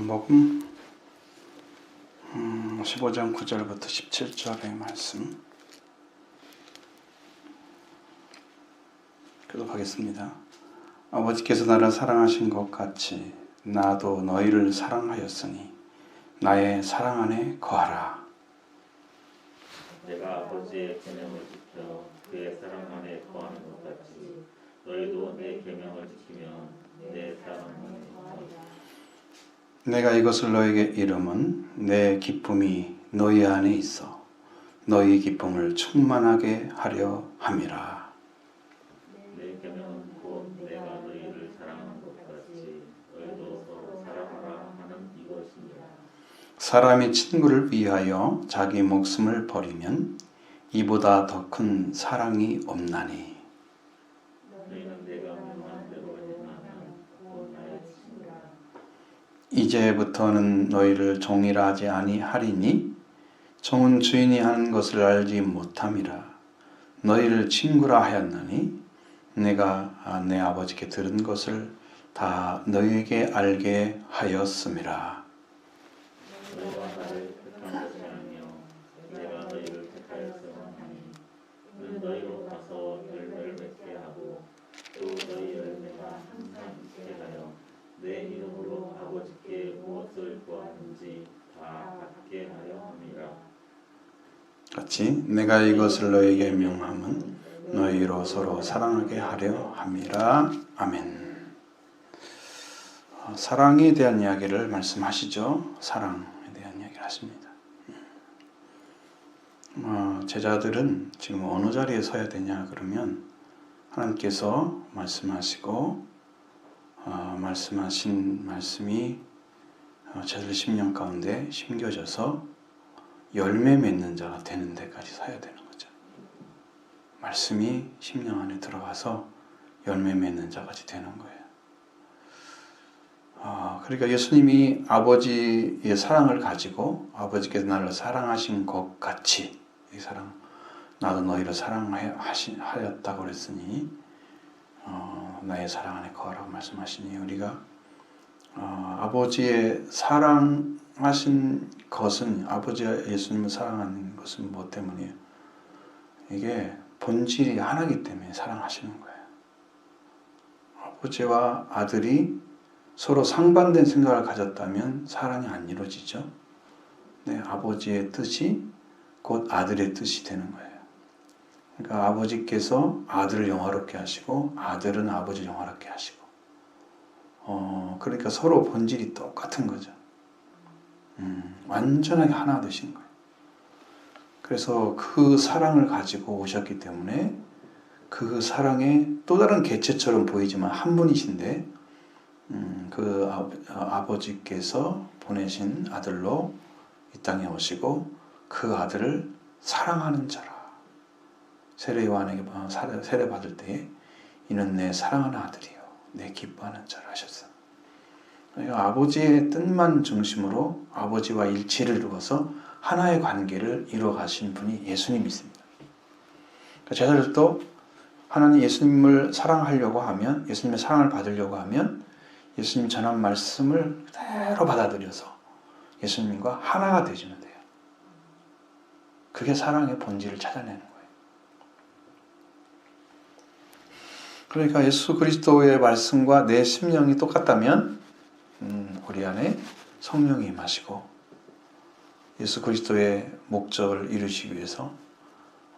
요한복음 15장 9절부터 17절의 말씀 교독하겠습니다. 아버지께서 나를 사랑하신 것 같이 나도 너희를 사랑하였으니 나의 사랑 안에 거하라. 내가 아버지의 계명을 지켜 그의 사랑 안에 거하는 것 같이 너희도 내 계명을 지키면 내 사랑 안에 거하라. 내가 이것을 너에게 이름은 내 기쁨이 너희 안에 있어 너희 기쁨을 충만하게 하려 함이라. 내 계명은 곧 내가 너희를 사랑하는 것 같이 너희도 서로 사랑하라 하는 이것이니라. 사람이 친구를 위하여 자기 목숨을 버리면 이보다 더 큰 사랑이 없나니. 너희는 내가 명한 대로 행하면 곧 나의 친구라. 이제부터는 너희를 종이라 하지 아니하리니 종은 주인이 하는 것을 알지 못함이라. 너희를 친구라 하였나니 내가 내 아버지께 들은 것을 다 너희에게 알게 하였음이라. 너희가 나를 택한 것이 아니요 내가 너희를 택하였음이니 그 너희로 가서 열매를 맺게 하고 또 너희 열매가 항상 있게 하여 내 이름으로 아버지께 무엇을 구하든지 다 받게 하려 함이라. 같이 내가 이것을 너희에게 명함은 너희로 서로 사랑하게 하려 함이라. 아멘. 사랑에 대한 이야기를 말씀하시죠. 사랑에 대한 이야기를 하십니다. 제자들은 지금 어느 자리에 서야 되냐 그러면 하나님께서 말씀하시고 말씀하신 말씀이 제자들 심령 가운데 심겨져서 열매 맺는 자가 되는 데까지 서야 되는 거죠. 말씀이 심령 안에 들어가서 열매 맺는 자까지 되는 거예요. 그러니까 예수님이 아버지의 사랑을 가지고 아버지께서 나를 사랑하신 것 같이 이 사랑 나도 너희를 사랑하였다고 그랬으니 나의 사랑 안에 거하라고 말씀하시니 우리가 아버지의 사랑하신 것은 아버지가 예수님을 사랑하는 것은 뭐 때문이에요? 이게 본질이 하나이기 때문에 사랑하시는 거예요. 아버지와 아들이 서로 상반된 생각을 가졌다면 사랑이 안 이루어지죠. 네, 아버지의 뜻이 곧 아들의 뜻이 되는 거예요. 그러니까 아버지께서 아들을 영화롭게 하시고 아들은 아버지를 영화롭게 하시고 그러니까 서로 본질이 똑같은 거죠. 완전하게 하나 되신 거예요. 그래서 그 사랑을 가지고 오셨기 때문에 그 사랑의 또 다른 개체처럼 보이지만 한 분이신데 그 아버지께서 보내신 아들로 이 땅에 오시고 그 아들을 사랑하는 자라. 세례 요한에게 세례 받을 때에 이는 내 사랑하는 아들이요 내 기뻐하는 자라 하셨어요. 그러니까 아버지의 뜻만 중심으로 아버지와 일치를 이루어서 하나의 관계를 이루어 가신 분이 예수님이십니다. 그러니까 제자들도 하나님 예수님을 사랑하려고 하면 예수님의 사랑을 받으려고 하면 예수님 전한 말씀을 그대로 받아들여서 예수님과 하나가 되시면 돼요. 그게 사랑의 본질을 찾아내는 거예요. 그러니까 예수 그리스도의 말씀과 내 심령이 똑같다면 우리 안에 성령이 임하시고 예수 그리스도의 목적을 이루시기 위해서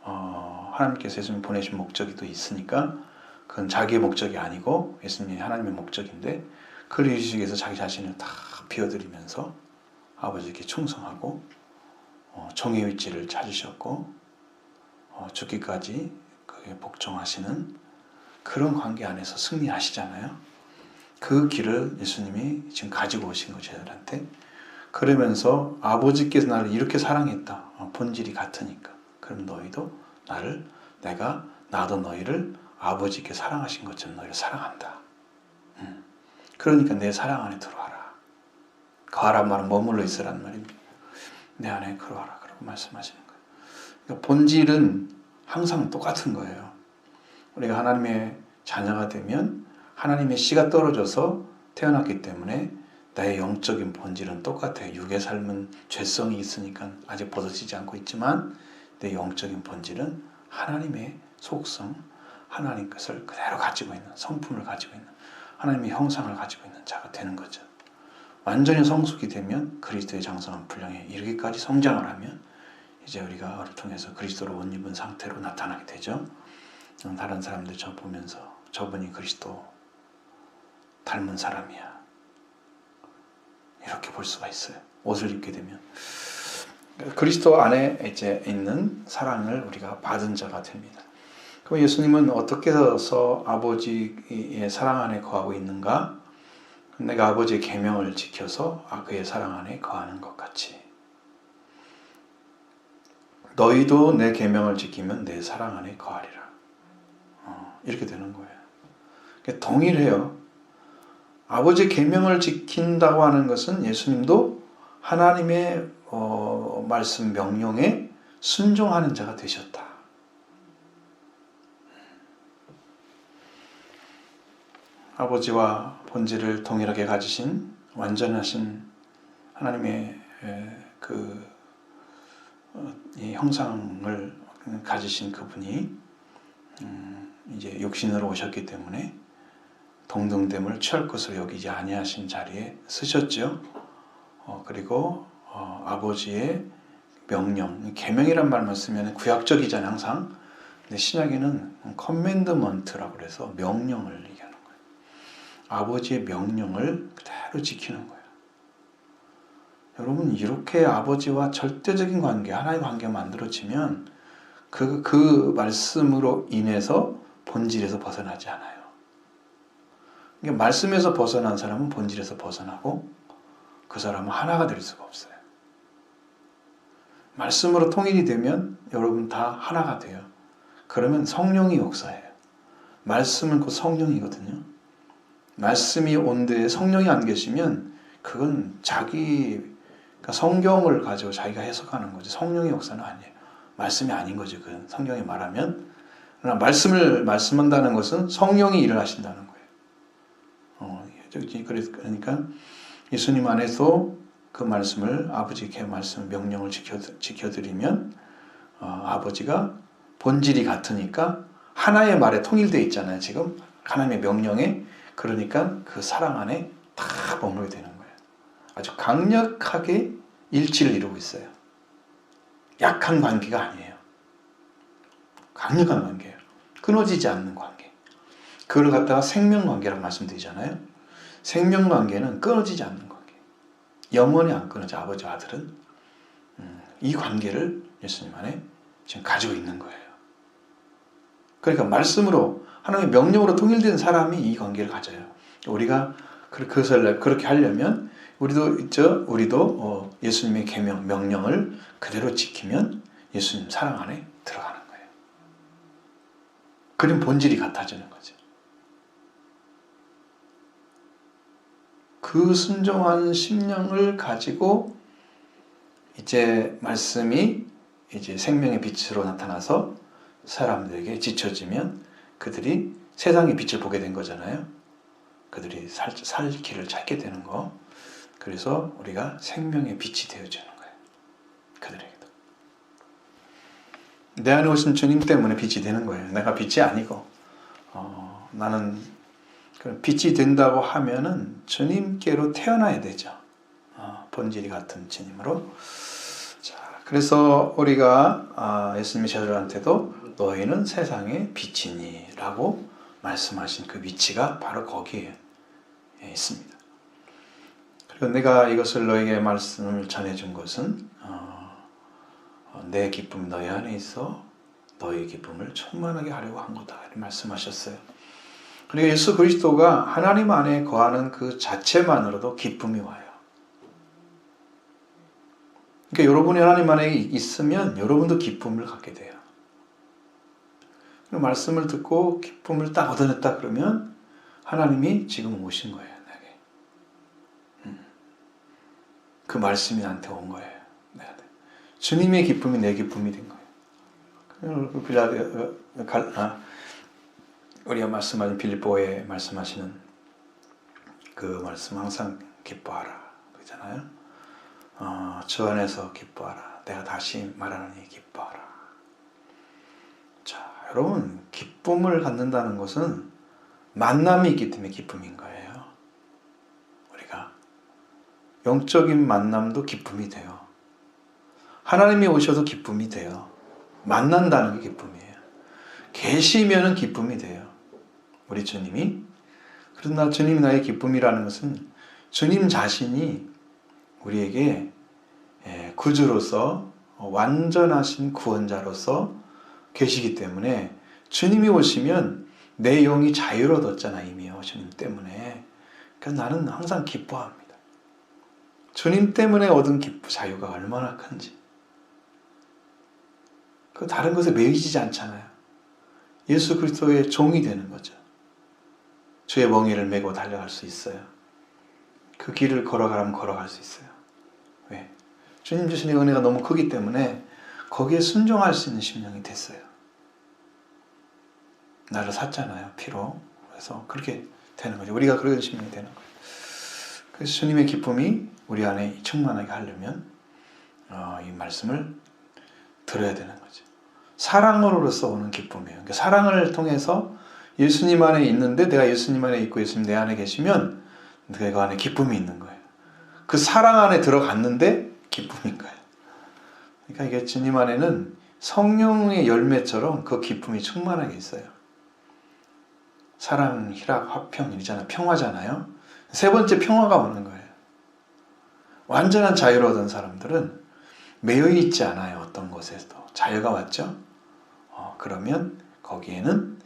하나님께서 예수님 보내신 목적이 또 있으니까 그건 자기의 목적이 아니고 예수님이 하나님의 목적인데 그를 이루시기 위해서 자기 자신을 다 비워드리면서 아버지께 충성하고 종의 위치를 찾으셨고 죽기까지 그에 복종하시는 그런 관계 안에서 승리하시잖아요. 그 길을 예수님이 지금 가지고 오신 거죠, 저들한테. 그러면서 아버지께서 나를 이렇게 사랑했다. 본질이 같으니까. 그럼 너희도 나도 너희를 아버지께 사랑하신 것처럼 너희를 사랑한다. 그러니까 내 사랑 안에 들어와라. 거하란 말은 머물러 있으란 말입니다. 내 안에 들어와라. 그러고 말씀하시는 거예요. 그러니까 본질은 항상 똑같은 거예요. 우리가 하나님의 자녀가 되면 하나님의 씨가 떨어져서 태어났기 때문에 나의 영적인 본질은 똑같아요. 육의 삶은 죄성이 있으니까 아직 벗어지지 않고 있지만 내 영적인 본질은 하나님의 속성, 하나님 것을 그대로 가지고 있는, 성품을 가지고 있는, 하나님의 형상을 가지고 있는 자가 되는 거죠. 완전히 성숙이 되면 그리스도의 장성한 분량에 이르기까지 성장을 하면 이제 우리가 통해서 그리스도로 옷 입은 상태로 나타나게 되죠. 다른 사람들 저 보면서 저분이 그리스도 닮은 사람이야, 이렇게 볼 수가 있어요. 옷을 입게 되면 그리스도 안에 이제 있는 사랑을 우리가 받은 자가 됩니다. 그럼 예수님은 어떻게 해서 아버지의 사랑 안에 거하고 있는가? 내가 아버지의 계명을 지켜서 그의 사랑 안에 거하는 것 같이 너희도 내 계명을 지키면 내 사랑 안에 거하리라. 이렇게 되는 거예요. 동일해요. 아버지의 계명을 지킨다고 하는 것은 예수님도 하나님의 말씀 명령에 순종하는 자가 되셨다. 아버지와 본질을 동일하게 가지신 완전하신 하나님의 이 형상을 가지신 그분이 이제 육신으로 오셨기 때문에 동등됨을 취할 것으로 여기지 아니하신 자리에 쓰셨죠. 그리고 아버지의 명령, 계명이란 말만 쓰면 구약적이잖아요, 항상. 근데 신약에는 커맨드먼트라고 그래서 명령을 얘기하는 거예요. 아버지의 명령을 그대로 지키는 거예요. 여러분, 이렇게 아버지와 절대적인 관계, 하나의 관계가 만들어지면 그 말씀으로 인해서 본질에서 벗어나지 않아요. 그러니까 말씀에서 벗어난 사람은 본질에서 벗어나고 그 사람은 하나가 될 수가 없어요. 말씀으로 통일이 되면 여러분 다 하나가 돼요. 그러면 성령이 역사해요. 말씀은 곧 성령이거든요. 말씀이 온 데에 성령이 안 계시면 그건 그러니까 성경을 가지고 자기가 해석하는 거지 성령의 역사는 아니에요. 말씀이 아닌 거죠. 그건 성경이 말하면. 그러나 말씀을 말씀한다는 것은 성령이 일을 하신다는 거예요. 그러니까 예수님 안에서 그 말씀을 아버지의 말씀 명령을 지켜드리면 아버지가 본질이 같으니까 하나의 말에 통일되어 있잖아요. 지금 하나님의 명령에. 그러니까 그 사랑 안에 다 머물게 되는 거예요. 아주 강력하게 일치를 이루고 있어요. 약한 관계가 아니에요. 강력한 관계예요. 끊어지지 않는 관계. 그걸 갖다가 생명관계라고 말씀드리잖아요. 생명관계는 끊어지지 않는 관계. 영원히 안 끊어져. 아버지와 아들은. 이 관계를 예수님 안에 지금 가지고 있는 거예요. 그러니까 말씀으로 하나님의 명령으로 통일된 사람이 이 관계를 가져요. 우리가 그것을 그렇게 하려면 우리도 예수님의 계명, 명령을 그대로 지키면 예수님 사랑 안에 들어가는 거예요. 그럼 본질이 같아지는 거죠. 그 순종한 심령을 가지고 이제 말씀이 이제 생명의 빛으로 나타나서 사람들에게 지쳐지면 그들이 세상의 빛을 보게 된 거잖아요. 그들이 살 길을 찾게 되는 거. 그래서 우리가 생명의 빛이 되어주는 거예요. 그들에게도. 내 안에 오신 주님 때문에 빛이 되는 거예요. 내가 빛이 아니고 나는 빛이 된다고 하면은 주님께로 태어나야 되죠. 본질이 같은 주님으로. 자, 그래서 우리가 예수님의 제자들한테도 너희는 세상의 빛이니 라고 말씀하신 그 위치가 바로 거기에 있습니다. 그리고 내가 이것을 너에게 말씀을 전해준 것은 내 기쁨이 너희 안에 있어 너희 기쁨을 충만하게 하려고 한 거다 이렇게 말씀하셨어요. 그리고 예수 그리스도가 하나님 안에 거하는 그 자체만으로도 기쁨이 와요. 그러니까 여러분이 하나님 안에 있으면 여러분도 기쁨을 갖게 돼요. 말씀을 듣고 기쁨을 딱 얻어냈다 그러면 하나님이 지금 오신 거예요. 내게. 그 말씀이 나한테 온 거예요. 주님의 기쁨이 내 기쁨이 된 거예요. 우리가 말씀하신 빌립보에 말씀하시는 그 말씀 항상 기뻐하라 그러잖아요. 주 안에서 기뻐하라. 내가 다시 말하노니 기뻐하라. 자, 여러분, 기쁨을 갖는다는 것은 만남이 있기 때문에 기쁨인 거예요. 우리가 영적인 만남도 기쁨이 돼요. 하나님이 오셔도 기쁨이 돼요. 만난다는 게 기쁨이에요. 계시면은 기쁨이 돼요. 우리 주님이. 그러나 주님이 나의 기쁨이라는 것은 주님 자신이 우리에게 구주로서 완전하신 구원자로서 계시기 때문에 주님이 오시면 내 영이 자유를 얻었잖아, 이미요. 주님 때문에. 그래서 나는 항상 기뻐합니다. 주님 때문에 얻은 자유가 얼마나 큰지. 그 다른 것에 매이지 않잖아요. 예수 그리스도의 종이 되는 거죠. 주의 멍에를 메고 달려갈 수 있어요. 그 길을 걸어가라면 걸어갈 수 있어요. 왜? 주님 주시는 은혜가 너무 크기 때문에 거기에 순종할 수 있는 심령이 됐어요. 나를 샀잖아요, 피로. 그래서 그렇게 되는 거죠. 우리가 그런 심령이 되는 거예요. 그래서 주님의 기쁨이 우리 안에 충만하게 하려면 이 말씀을 들어야 되는 거죠. 사랑으로서 오는 기쁨이에요. 그러니까 사랑을 통해서 예수님 안에 있는데 내가 예수님 안에 있고 예수님 내 안에 계시면 내가 안에 기쁨이 있는 거예요. 그 사랑 안에 들어갔는데 기쁨인 거예요. 그러니까 이게 주님 안에는 성령의 열매처럼 그 기쁨이 충만하게 있어요. 사랑, 희락, 화평이잖아요. 평화잖아요. 세 번째 평화가 오는 거예요. 완전한 자유를 얻은 사람들은 매여 있지 않아요. 어떤 곳에서도. 자유가 왔죠? 그러면 거기에는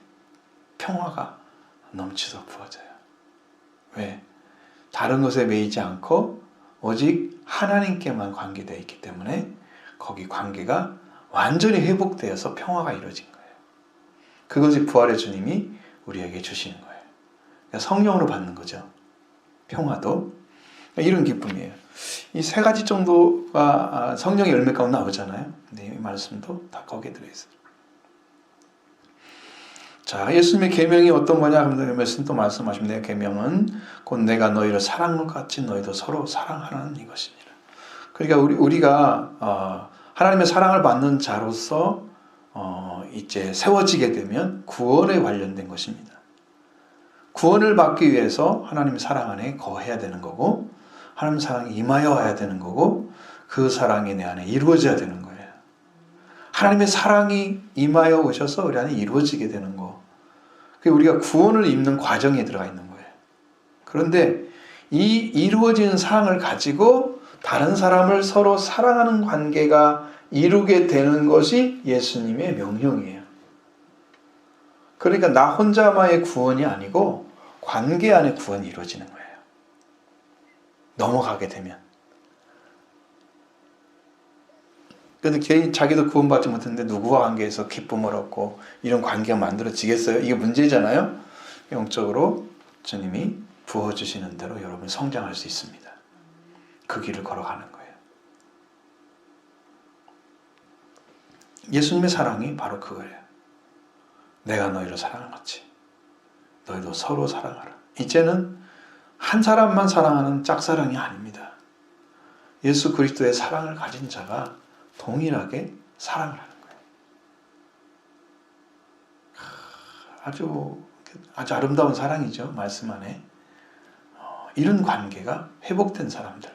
평화가 넘치도록 부어져요. 왜? 다른 것에 매이지 않고 오직 하나님께만 관계되어 있기 때문에 거기 관계가 완전히 회복되어서 평화가 이루어진 거예요. 그것이 부활의 주님이 우리에게 주시는 거예요. 그러니까 성령으로 받는 거죠. 평화도. 이런 기쁨이에요. 이 세 가지 정도가 성령의 열매 가운데 나오잖아요. 근데 이 말씀도 다 거기에 들어있어요. 자, 예수님의 계명이 어떤 거냐 하면 말씀 또 말씀하시면 내 계명은 곧 내가 너희를 사랑한 것 같이 너희도 서로 사랑하는 이것이니라. 그러니까 우리가 하나님의 사랑을 받는 자로서 이제 세워지게 되면 구원에 관련된 것입니다. 구원을 받기 위해서 하나님의 사랑 안에 거해야 되는 거고 하나님의 사랑이 임하여 와야 되는 거고 그 사랑이 내 안에 이루어져야 되는 거예요. 하나님의 사랑이 임하여 오셔서 우리 안에 이루어지게 되는 거. 그게 우리가 구원을 입는 과정에 들어가 있는 거예요. 그런데 이 이루어지는 사랑을 가지고 다른 사람을 서로 사랑하는 관계가 이루게 되는 것이 예수님의 명령이에요. 그러니까 나 혼자만의 구원이 아니고 관계 안에 구원이 이루어지는 거예요. 넘어가게 되면. 근데 개인 자기도 구원받지 못했는데 누구와 관계에서 기쁨을 얻고 이런 관계가 만들어지겠어요? 이게 문제잖아요. 영적으로 주님이 부어주시는 대로 여러분 성장할 수 있습니다. 그 길을 걸어가는 거예요. 예수님의 사랑이 바로 그거예요. 내가 너희를 사랑하지. 너희도 서로 사랑하라. 이제는 한 사람만 사랑하는 짝사랑이 아닙니다. 예수 그리스도의 사랑을 가진 자가 동일하게 사랑을 하는 거예요. 아주 아름다운 사랑이죠. 말씀 안에. 이런 관계가 회복된 사람들.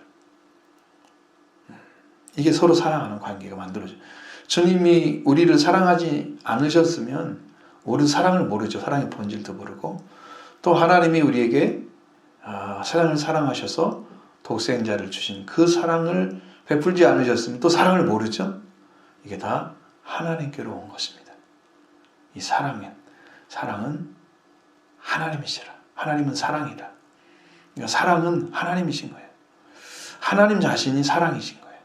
이게 서로 사랑하는 관계가 만들어져요. 주님이 우리를 사랑하지 않으셨으면 우리는 사랑을 모르죠. 사랑의 본질도 모르고 또 하나님이 우리에게 세상을 사랑하셔서 독생자를 주신 그 사랑을 베풀지 않으셨으면 또 사랑을 모르죠. 이게 다 하나님께로 온 것입니다. 이 사랑은 하나님이시라. 하나님은 사랑이라. 그러니까 사랑은 하나님이신 거예요. 하나님 자신이 사랑이신 거예요.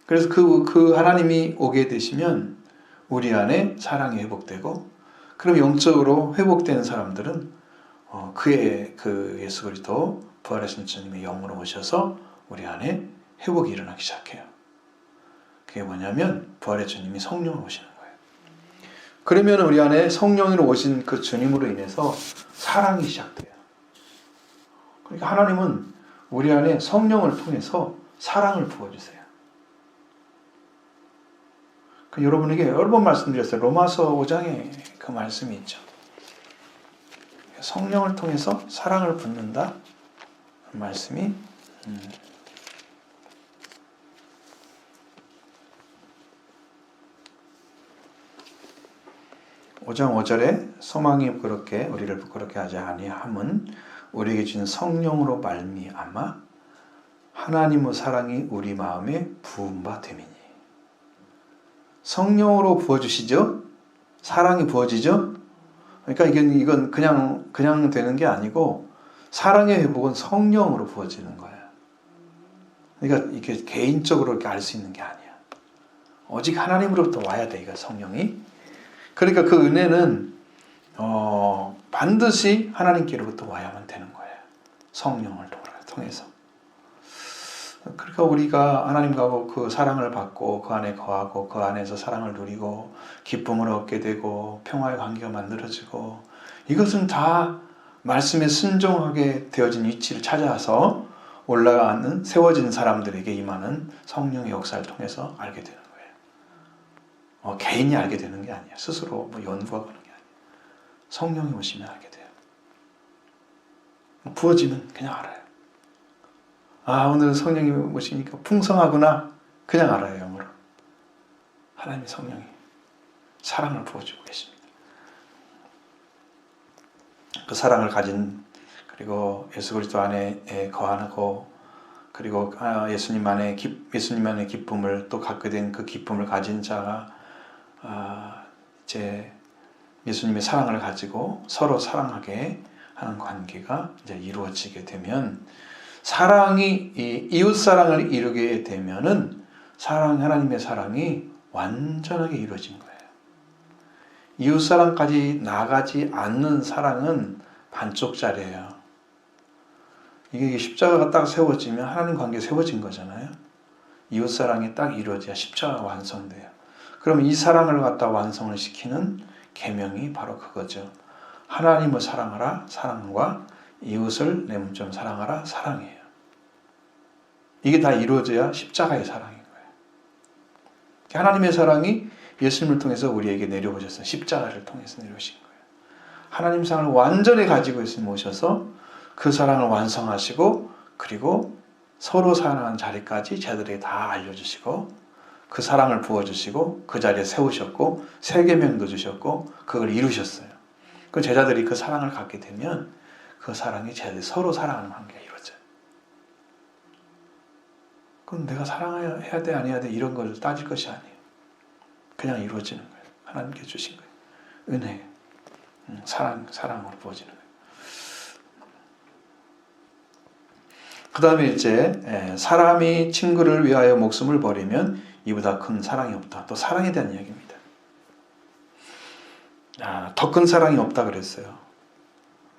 그래서 그 하나님이 오게 되시면 우리 안에 사랑이 회복되고 그럼 영적으로 회복되는 사람들은 그의 그 예수 그리스도 부활하신 주님의 영으로 오셔서 우리 안에 회복이 일어나기 시작해요. 그게 뭐냐면 부활의 주님이 성령으로 오시는 거예요. 그러면 우리 안에 성령으로 오신 그 주님으로 인해서 사랑이 시작돼요. 그러니까 하나님은 우리 안에 성령을 통해서 사랑을 부어주세요. 여러분에게 여러 번 말씀드렸어요. 로마서 5장에 그 말씀이 있죠. 성령을 통해서 사랑을 붓는다. 그 말씀이 5장 5절에 소망이 그렇게 우리를 부끄럽게 하지 아니함은 우리에게 주신 성령으로 말미암아 하나님의 사랑이 우리 마음에 부은 바 됨이니. 성령으로 부어주시죠? 사랑이 부어지죠? 그러니까 이건 그냥 되는 게 아니고 사랑의 회복은 성령으로 부어지는 거예요. 그러니까 이게 개인적으로 이렇게 알 수 있는 게 아니야. 오직 하나님으로부터 와야 돼, 이거 성령이. 그러니까 그 은혜는 반드시 하나님께로부터 와야만 되는 거예요. 성령을 통해서. 그러니까 우리가 하나님과 그 사랑을 받고 그 안에 거하고 그 안에서 사랑을 누리고 기쁨을 얻게 되고 평화의 관계가 만들어지고 이것은 다 말씀에 순종하게 되어진 위치를 찾아서 올라가는 세워진 사람들에게 임하는 성령의 역사를 통해서 알게 되는 거예요. 개인이 알게 되는 게 아니에요. 스스로 연구하고 하는 게 아니에요. 성령이 오시면 알게 돼요. 부어지면 그냥 알아요. 오늘 성령이 오시니까 풍성하구나. 그냥 알아요, 영어로. 하나님의 성령이 사랑을 부어주고 계십니다. 그 사랑을 가진, 그리고 예수 그리스도 안에 거하고, 그리고 예수님 안에 기쁨을 또 갖게 된 그 기쁨을 가진 자가 이제 예수님의 사랑을 가지고 서로 사랑하게 하는 관계가 이제 이루어지게 되면, 사랑이 이웃 사랑을 이루게 되면은 하나님의 사랑이 완전하게 이루어진 거예요. 이웃 사랑까지 나가지 않는 사랑은 반쪽짜리예요. 이게 십자가가 딱 세워지면 하나님 관계 세워진 거잖아요. 이웃 사랑이 딱 이루어져야 십자가가 완성돼요. 그럼 이 사랑을 갖다 완성을 시키는 계명이 바로 그거죠. 하나님을 사랑하라, 사랑과 이웃을 내 몸처럼 사랑하라, 사랑이에요. 이게 다 이루어져야 십자가의 사랑인 거예요. 하나님의 사랑이 예수님을 통해서 우리에게 내려오셨어요. 십자가를 통해서 내려오신 거예요. 하나님 사랑을 완전히 가지고 예수님 오셔서 그 사랑을 완성하시고, 그리고 서로 사랑하는 자리까지 제자들에게 다 알려주시고, 그 사랑을 부어주시고 그 자리에 세우셨고 세계명도 주셨고 그걸 이루셨어요. 그 제자들이 그 사랑을 갖게 되면 그 사랑이 제자들이 서로 사랑하는 관계가 이루어져요. 그럼 내가 사랑해야 돼, 안 해야 돼, 이런 걸 따질 것이 아니에요. 그냥 이루어지는 거예요. 하나님께 주신 거예요. 은혜, 사랑으로 부어지는 거예요. 그 다음에 이제 사람이 친구를 위하여 목숨을 버리면 이보다 큰 사랑이 없다. 또 사랑에 대한 이야기입니다. 더 큰 사랑이 없다 그랬어요.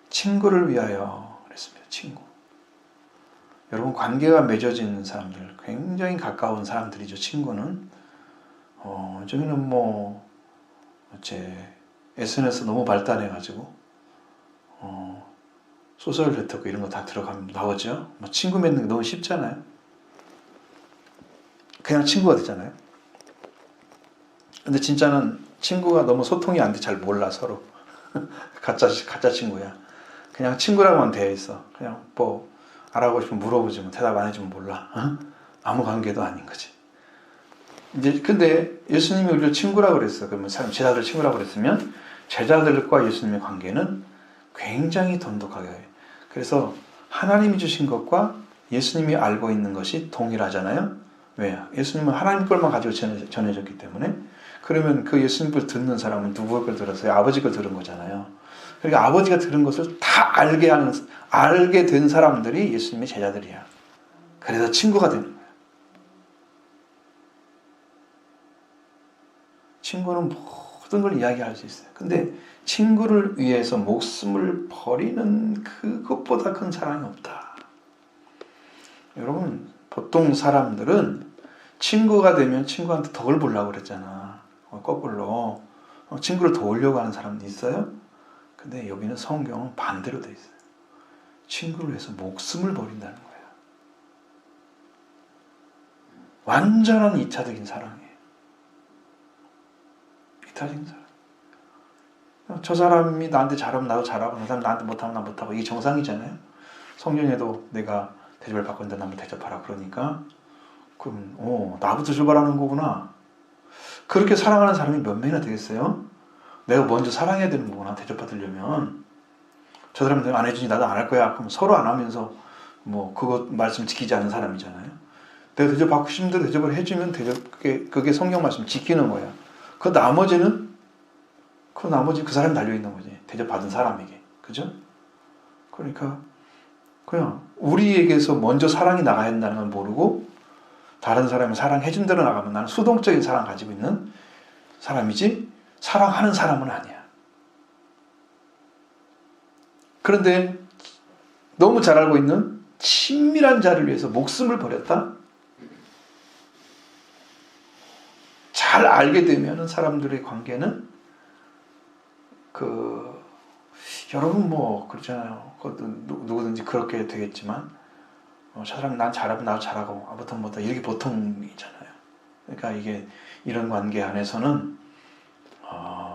친구를 위하여 그랬습니다. 친구. 여러분, 관계가 맺어지는 사람들, 굉장히 가까운 사람들이죠. 친구는 요즘에는 SNS 너무 발달해가지고 소셜 네트워크 이런 거 다 들어가면 나오죠. 친구 맺는 게 너무 쉽잖아요. 그냥 친구가 되잖아요. 근데 진짜는 친구가 너무 소통이 안 돼. 잘 몰라, 서로. 가짜 친구야. 그냥 친구라고만 되어 있어. 그냥 알아보고 싶으면 물어보지, 대답 안 해주면 몰라. 아무 관계도 아닌 거지. 근데 예수님이 우리를 친구라고 그랬어요. 그러면 제자들 친구라고 그랬으면 제자들과 예수님의 관계는 굉장히 돈독하게 해요. 그래서 하나님이 주신 것과 예수님이 알고 있는 것이 동일하잖아요. 왜요? 예수님은 하나님 걸만 가지고 전해졌기 때문에. 그러면 그 예수님 걸 듣는 사람은 누구 걸 들었어요? 아버지 걸 들은 거잖아요. 그러니까 아버지가 들은 것을 다 알게 된 사람들이 예수님의 제자들이야. 그래서 친구가 되는 거야. 친구는 모든 걸 이야기할 수 있어요. 근데 친구를 위해서 목숨을 버리는 그것보다 큰 사랑이 없다. 여러분, 보통 사람들은 친구가 되면 친구한테 덕을 보려고 그랬잖아. 거꾸로 친구를 도우려고 하는 사람도 있어요. 근데 여기는 성경은 반대로 돼 있어요. 친구를 위해서 목숨을 버린다는 거야. 완전한 이타적인 사랑이에요. 이타적인 사랑. 저 사람이 나한테 잘하면 나도 잘하고 저 사람 나한테 못하면 나 못하고 이게 정상이잖아요. 성경에도 내가 대접을 받고 있는데 남을 대접하라 그러니까 그럼 나부터 출발하는 거구나. 그렇게 사랑하는 사람이 몇 명이나 되겠어요? 내가 먼저 사랑해야 되는 거구나. 대접받으려면 저 사람은 안 해주니 나도 안 할 거야. 그럼 서로 안 하면서 뭐 그거 말씀 지키지 않는 사람이잖아요. 내가 대접받고 싶은 대로 대접을 해주면 그게 성경 말씀 지키는 거야. 그 나머지는 그 사람이 달려있는 거지. 대접받은 사람에게. 그죠? 그러니까 그냥 우리에게서 먼저 사랑이 나가야 한다는 걸 모르고 다른 사람이 사랑해준 대로 나가면 나는 수동적인 사랑 가지고 있는 사람이지 사랑하는 사람은 아니야. 그런데 너무 잘 알고 있는 친밀한 자를 위해서 목숨을 버렸다? 잘 알게 되면 사람들의 관계는 여러분 뭐 그렇잖아요. 누구든지 그렇게 되겠지만 저 사람 난 잘하면 나도 잘하고 아무튼 뭐다 이렇게 보통이잖아요. 그러니까 이런 관계 안에서는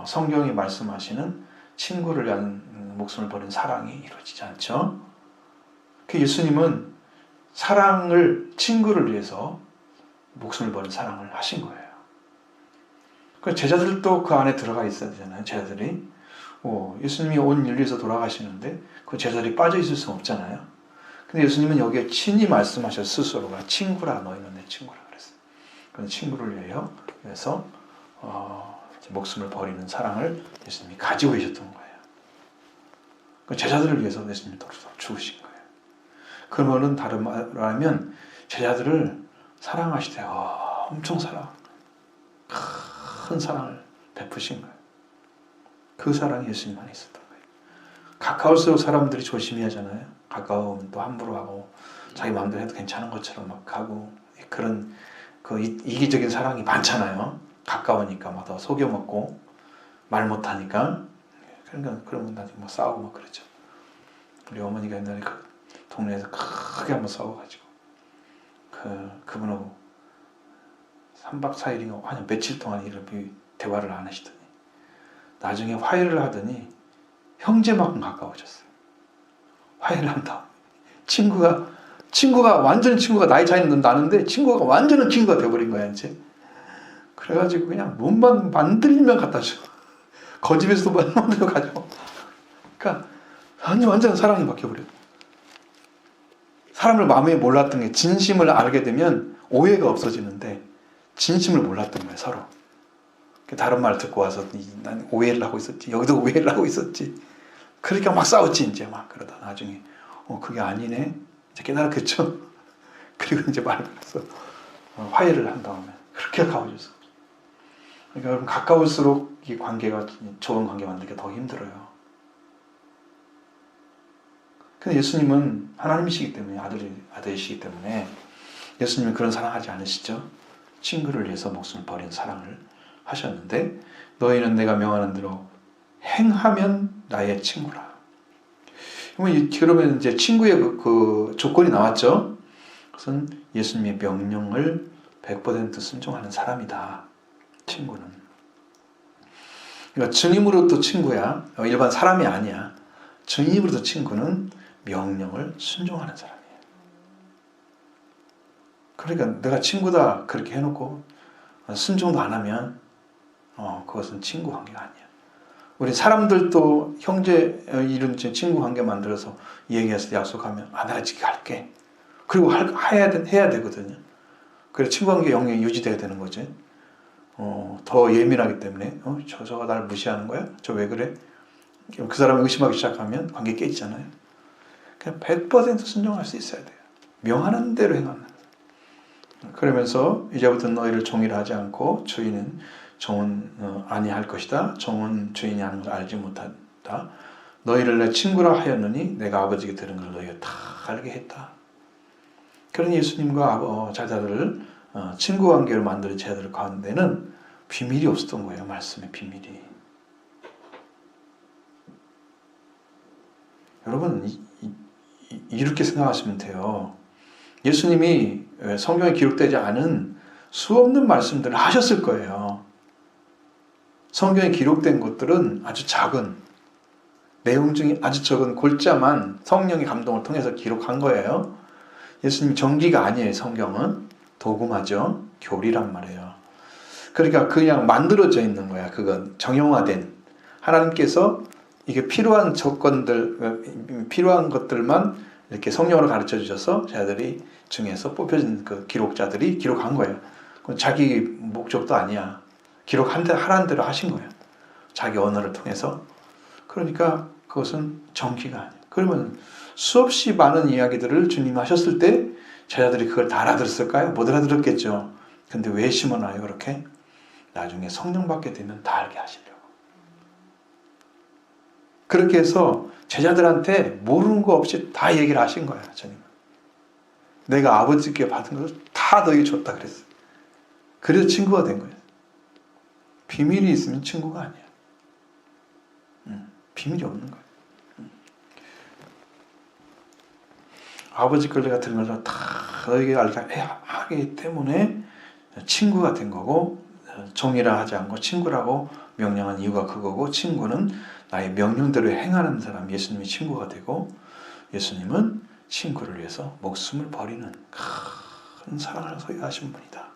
성경이 말씀하시는 친구를 위한 목숨을 버린 사랑이 이루어지지 않죠. 그 예수님은 친구를 위해서 목숨을 버린 사랑을 하신 거예요. 그 제자들도 그 안에 들어가 있어야 되잖아요. 제자들이 예수님이 온 인류에서 돌아가시는데 그 제자들이 빠져 있을 수는 없잖아요. 근데 예수님은 여기에 친히 말씀하셨어요. 스스로가 친구라 너희는 내 친구라 그랬어요. 그런 친구를 위해서 목숨을 버리는 사랑을 예수님이 가지고 계셨던 거예요. 그 제자들을 위해서 예수님이 죽으신 거예요. 그러면은 다른 말로 하면 제자들을 사랑하시되 엄청 큰 사랑을 베푸신 거예요. 그 사랑이 예수님 안에 있었던 거예요. 가까울수록 사람들이 조심히 하잖아요. 가까우면 또 함부로 하고 자기 마음대로 해도 괜찮은 것처럼 막 하고 그런 이기적인 사랑이 많잖아요. 가까우니까 막 더 속여먹고 말 못하니까 그러니까 그러면 나중에 뭐 싸우고 막 그러죠. 우리 어머니가 옛날에 그 동네에서 크게 한번 싸워가지고 그분하고 3박 4일인가 아니 며칠 동안 이렇게 대화를 안 하시더니 나중에 화해를 하더니 형제만큼 가까워졌어요. 화해를 한다. 친구가 완전 친구가 나이 차이는 나는데 친구가 완전한 친구가 돼버린 거야 이제. 그래가지고 그냥 몸만 만들면 갖다 줘. 거집에서도 만들어 가지고. 그러니까 완전 사랑이 바뀌어버려. 사람을 마음에 몰랐던 게 진심을 알게 되면 오해가 없어지는데 진심을 몰랐던 거예요 서로. 다른 말 듣고 와서 난 오해를 하고 있었지. 여기도 오해를 하고 있었지. 그러니까 막 싸웠지 이제 막 그러다 나중에 그게 아니네. 이제 깨달았겠죠. 그리고 이제 말을 해서 화해를 한 다음에 그렇게 가까워졌어. 그러니까 여러분 가까울수록 이 관계가 좋은 관계 만들기가 더 힘들어요. 근데 예수님은 하나님이시기 때문에 아들이시기 때문에 예수님은 그런 사랑하지 않으시죠. 친구를 위해서 목숨을 버린 사랑을 하셨는데 너희는 내가 명하는 대로 행하면 나의 친구라. 그러면 이제 친구의 그 조건이 나왔죠. 그것은 예수님의 명령을 100% 순종하는 사람이다. 친구는. 그러니까 주님으로부터 친구야. 일반 사람이 아니야. 주님으로부터 친구는 명령을 순종하는 사람이에요. 그러니까 내가 친구다 그렇게 해놓고 순종도 안 하면 그것은 친구 관계가 아니야. 우리 사람들도 형제 이런 친구 관계 만들어서 얘기해서 약속하면 내가 지금 할게. 그리고 해야 되거든요. 그래서 친구 관계 영역이 유지돼야 되는 거지. 더 예민하기 때문에 저가 날 무시하는 거야? 저 왜 그래? 그 사람을 의심하기 시작하면 관계 깨지잖아요. 그냥 100% 순종할 수 있어야 돼요. 명하는 대로 행하는. 그러면서 이제부터 너희를 종이라 하지 않고 주인은 종은 아니할 것이다. 종은 주인이 하는 걸 알지 못한다. 너희를 내 친구라 하였느니 내가 아버지에게 들은 걸 너희가 다 알게 했다. 그런 예수님과 제자들을 친구 관계로 만드는 제자들 가운데는 비밀이 없었던 거예요. 말씀의 비밀이. 여러분 이렇게 생각하시면 돼요. 예수님이 성경에 기록되지 않은 수없는 말씀들을 하셨을 거예요. 성경에 기록된 것들은 아주 작은 내용 중에 아주 적은 골자만 성령의 감동을 통해서 기록한 거예요. 예수님 전기가 아니에요. 성경은 도구마죠. 교리란 말이에요. 그러니까 그냥 만들어져 있는 거야. 그건 정형화된 하나님께서 이게 필요한 조건들, 필요한 것들만 이렇게 성령으로 가르쳐 주셔서 제자들이 중에서 뽑혀진 그 기록자들이 기록한 거예요. 그건 자기 목적도 아니야. 하라는 대로 하신 거예요. 자기 언어를 통해서. 그러니까 그것은 정기가 아니에요. 그러면 수없이 많은 이야기들을 주님 하셨을 때 제자들이 그걸 다 알아들었을까요? 못 알아들었겠죠. 근데 왜 심어놔요? 그렇게? 나중에 성령 받게 되면 다 알게 하시려고. 그렇게 해서 제자들한테 모르는 거 없이 다 얘기를 하신 거예요. 주님. 내가 아버지께 받은 것을 다 너에게 줬다 그랬어요. 그래서 친구가 된 거예요. 비밀이 있으면 친구가 아니야. 비밀이 없는 거예요. 아버지 걸 내가 들은 것을 다 너에게 알게 하기 때문에 친구가 된 거고, 종이라 하지 않고 친구라고 명령한 이유가 그거고, 친구는 나의 명령대로 행하는 사람, 예수님이 친구가 되고, 예수님은 친구를 위해서 목숨을 버리는 큰 사랑을 소유하신 분이다.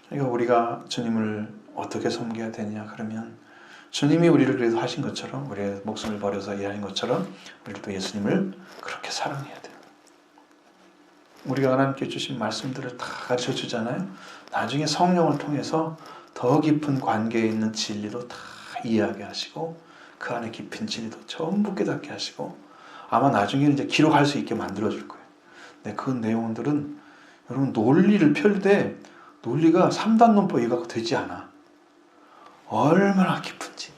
그러니까 우리가 주님을 어떻게 섬겨야 되냐 그러면, 주님이 우리를 위해서 하신 것처럼, 우리의 목숨을 버려서 일하는 것처럼 우리도 예수님을 그렇게 사랑해야 돼요. 우리가 하나님께 주신 말씀들을 다 가르쳐 주잖아요. 나중에 성령을 통해서 더 깊은 관계에 있는 진리도 다 이해하게 하시고, 그 안에 깊은 진리도 전부 깨닫게 하시고, 아마 나중에는 이제 기록할 수 있게 만들어 줄 거예요. 근데 그 내용들은 여러분 논리를 펼 때 논리가 3단 논법 이거 갖고 되지 않아. 얼마나 깊은지.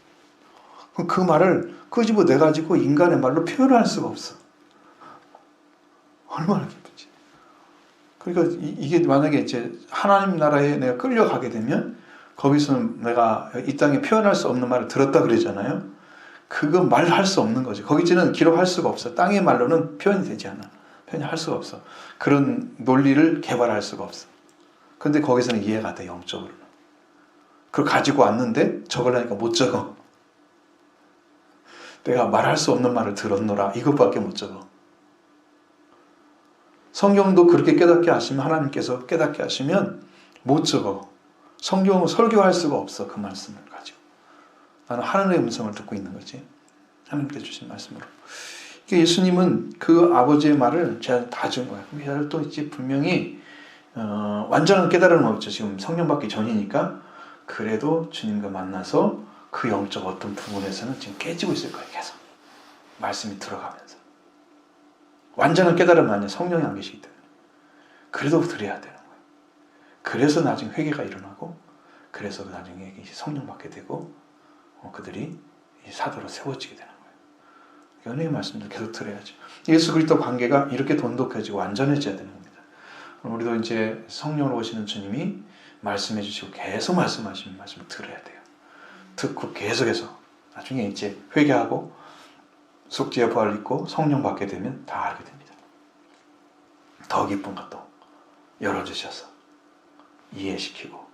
그 말을 끄집어내가지고 인간의 말로 표현할 수가 없어. 얼마나 깊은지. 그러니까 이게 만약에 이제 하나님 나라에 내가 끌려가게 되면 거기서는 내가 이 땅에 표현할 수 없는 말을 들었다 그러잖아요. 그거 말할 수 없는 거지. 거기지는 기록할 수가 없어. 땅의 말로는 표현이 되지 않아. 표현할 수가 없어. 그런 논리를 개발할 수가 없어. 근데 거기서는 이해가 돼, 영적으로는. 그걸 가지고 왔는데 적으려니까 못 적어. 내가 말할 수 없는 말을 들었노라. 이것밖에 못 적어. 성경도 그렇게 깨닫게 하시면, 하나님께서 깨닫게 하시면 못 적어. 성경은 설교할 수가 없어. 그 말씀을 가지고. 나는 하늘의 음성을 듣고 있는 거지. 하나님께 주신 말씀으로. 예수님은 그 아버지의 말을 제가 다 준 거예요. 제가 또 이제 분명히 완전한 깨달음은 없죠. 지금 성령 받기 전이니까. 그래도 주님과 만나서 그 영적 어떤 부분에서는 지금 깨지고 있을 거예요. 계속. 말씀이 들어가면서. 완전한 깨달음은 아니야. 성령이 안 계시기 때문에. 그래도 드려야 되는 거예요. 그래서 나중에 회개가 일어나고, 그래서 나중에 성령 받게 되고, 그들이 사도로 세워지게 되는 거예요. 연예의 말씀도 계속 들어야죠. 예수 그리스도 관계가 이렇게 돈독해지고 완전해져야 되는 겁니다. 우리도 이제 성령으로 오시는 주님이 말씀해 주시고 계속 말씀하시는 말씀을 들어야 돼요. 듣고 계속해서 나중에 이제 회개하고 속죄의 부활을 입고 성령 받게 되면 다 알게 됩니다. 더 깊은 것도 열어주셔서 이해시키고,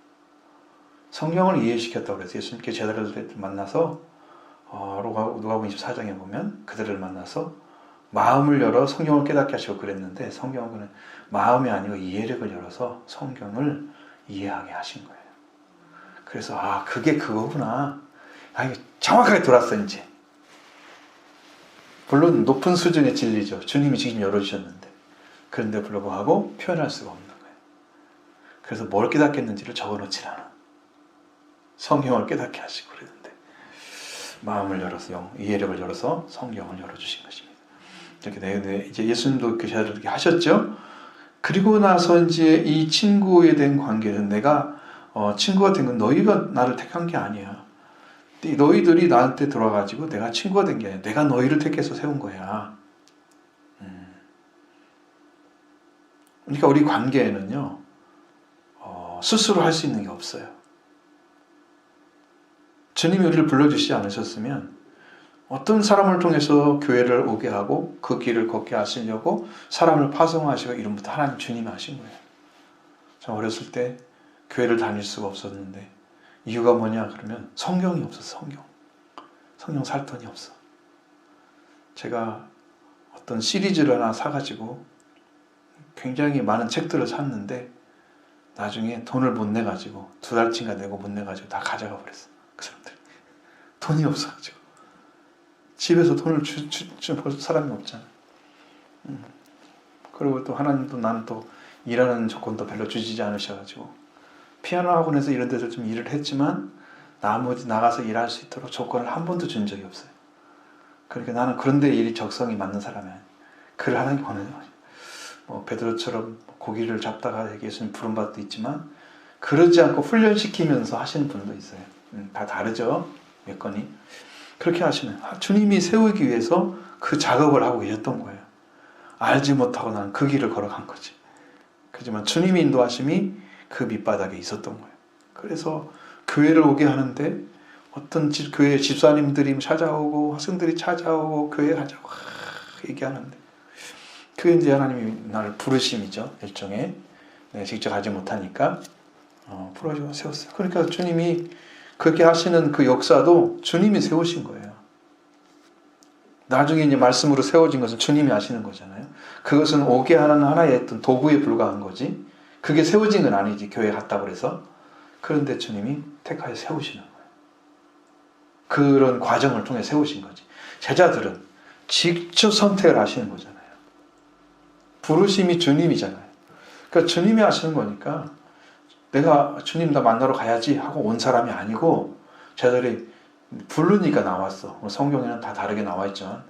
성경을 이해시켰다고 해서 예수님께 제자들을 만나서 누가복음 24장에 보면 그들을 만나서 마음을 열어 성경을 깨닫게 하시고 그랬는데, 성경은 마음이 아니고 이해력을 열어서 성경을 이해하게 하신 거예요. 그래서 그게 그거구나. 이게 정확하게 돌았어 이제. 물론 높은 수준의 진리죠. 주님이 지금 열어주셨는데. 그런데 불구하고 표현할 수가 없는 거예요. 그래서 뭘 깨닫겠는지를 적어놓질 않아. 성경을 깨닫게 하시고 그랬는데, 마음을 열어서 이해력을 열어서 성경을 열어주신 것입니다. 이렇게 이제 예수님도 그 제자들에게 하셨죠. 그리고 나서 이제 이 친구에 대한 관계는, 내가 친구가 된 건 너희가 나를 택한 게 아니야. 너희들이 나한테 들어와가지고 내가 친구가 된 게 아니야. 내가 너희를 택해서 세운 거야. 그러니까 우리 관계에는요, 스스로 할 수 있는 게 없어요. 주님이 우리를 불러주시지 않으셨으면 어떤 사람을 통해서 교회를 오게 하고 그 길을 걷게 하시려고 사람을 파송하시고 이름부터 하나님 주님이 하신 거예요. 저 어렸을 때 교회를 다닐 수가 없었는데 이유가 뭐냐 그러면 성경이 없었어. 성경 살 돈이 없어. 제가 어떤 시리즈를 하나 사가지고 굉장히 많은 책들을 샀는데 나중에 돈을 못 내가지고 2달치인가 내고 못 내가지고 다 가져가 버렸어. 그 사람들이 돈이 없어가지고 집에서 돈을 줄 사람이 없잖아. 그리고 또 하나님도 나는 또 일하는 조건도 별로 주시지 않으셔가지고 피아노 학원에서 이런 데서 좀 일을 했지만 나머지 나가서 일할 수 있도록 조건을 한 번도 준 적이 없어요. 그러니까 나는 그런 데 일이 적성이 맞는 사람이 아니야. 그를 하나님 권하는 거지. 뭐 베드로처럼 고기를 잡다가 예수님 부른 바도 있지만 그러지 않고 훈련시키면서 하시는 분도 있어요. 다 다르죠. 몇 건이. 그렇게 하시면 주님이 세우기 위해서 그 작업을 하고 계셨던 거예요. 알지 못하고 나는 그 길을 걸어간 거지. 그렇지만 주님의 인도하심이 그 밑바닥에 있었던 거예요. 그래서 교회를 오게 하는데 어떤 교회 집사님들이 찾아오고 학생들이 찾아오고 교회 하자고 얘기하는데 그게 이제 하나님이 나를 부르심이죠. 일종의 내가 직접 하지 못하니까 부르시고 세웠어요. 그러니까 주님이 그렇게 하시는 그 역사도 주님이 세우신 거예요. 나중에 이제 말씀으로 세워진 것은 주님이 하시는 거잖아요. 그것은 오게 하는 하나의 어떤 도구에 불과한 거지. 그게 세워진 건 아니지. 교회에 갔다고 해서. 그런데 주님이 택하여 세우시는 거예요. 그런 과정을 통해 세우신 거지. 제자들은 직접 선택을 하시는 거잖아요. 부르심이 주님이잖아요. 그러니까 주님이 하시는 거니까 내가 주님 나 만나러 가야지 하고 온 사람이 아니고 제자들이 부르니까 나왔어. 성경에는 다 다르게 나와 있지만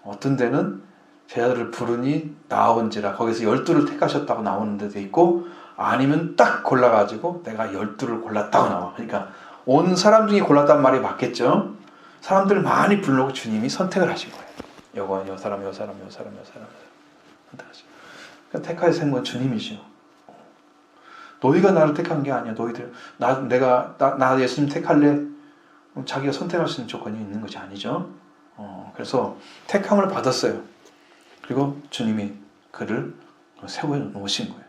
어떤 데는 제자들을 부르니 나온지라 거기서 12를 택하셨다고 나오는 데도 있고 아니면 딱 골라가지고 내가 12를 골랐다고 나와. 그러니까 온 사람 중에 골랐단 말이 맞겠죠. 사람들을 많이 불러고 주님이 선택을 하신 거예요. 요 사람 선택하시고. 그러니까 택하여 세운 건 주님이시오. 너희가 나를 택한 게 아니야. 너희들 나 예수님 택할래? 자기가 선택할 수 있는 조건이 있는 것이 아니죠. 그래서 택함을 받았어요. 그리고 주님이 그를 세워 놓으신 거예요.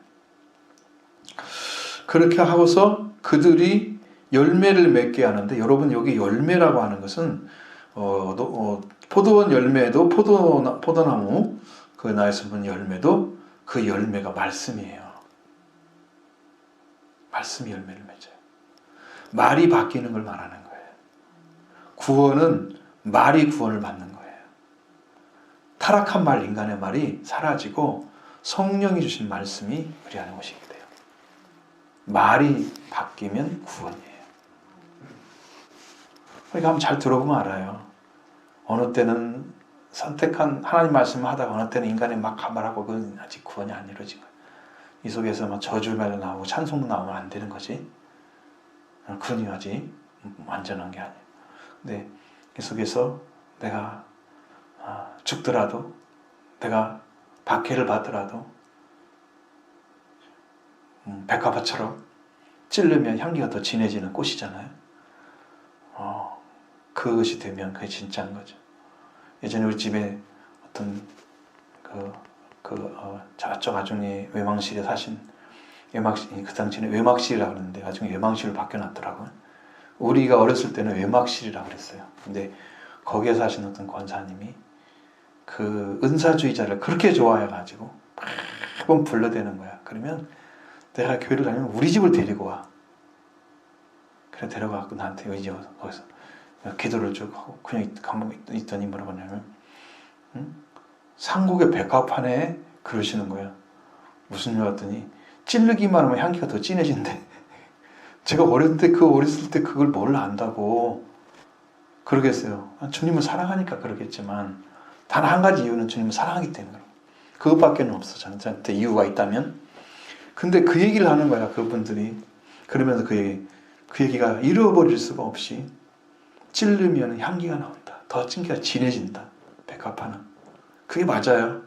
그렇게 하고서 그들이 열매를 맺게 하는데 여러분 여기 열매라고 하는 것은 포도원 열매도 포도나무 그 나에서 본 열매도 그 열매가 말씀이에요. 말씀이 열매를 맺어요. 말이 바뀌는 걸 말하는 거예요. 구원은 말이 구원을 받는 거예요. 타락한 말, 인간의 말이 사라지고 성령이 주신 말씀이 우리 안에 오시게 돼요. 말이 바뀌면 구원이에요. 그러니까 한번 잘 들어보면 알아요. 어느 때는 선택한 하나님 말씀을 하다가 어느 때는 인간의 막 말하고 그건 아직 구원이 안 이루어진 거예요. 이 속에서 막 저주말도 나오고 찬송도 나오면 안 되는 거지. 그러니 아직 완전한 게 아니에요. 근데 이 속에서 내가 죽더라도 내가 박해를 받더라도 백합화처럼 찌르면 향기가 더 진해지는 꽃이잖아요. 그것이 되면 그게 진짜인 거죠. 예전에 우리 집에 어떤 저쪽 나중에 외망실에 사신 그 당시에는 외막실이라고 그러는데 나중에 외망실로 바뀌어놨더라고요. 우리가 어렸을 때는 외막실이라고 그랬어요. 근데 거기에 사신 어떤 권사님이 그 은사주의자를 그렇게 좋아해가지고 매번 불러대는 거야. 그러면 내가 교회를 다니면 우리 집을 데리고 와. 그래 데려가고 나한테 거기서 기도를 쭉 하고 그냥 가만히 있더니 뭐라고 하냐면 상국의 백합판에 그러시는 거야. 무슨 일 같더니 찌르기만 하면 향기가 더 진해진대. 제가 어렸을 때 그걸 뭘 안다고 그러겠어요. 주님을 사랑하니까 그러겠지만 단 한 가지 이유는 주님을 사랑하기 때문에 그것밖에는 없어. 저한테 이유가 있다면. 근데 그 얘기를 하는 거야 그분들이. 그러면서 그 얘기가 잃어버릴 수가 없이 찌르면 향기가 나온다. 더 향기가 진해진다. 백합화는. 그게 맞아요.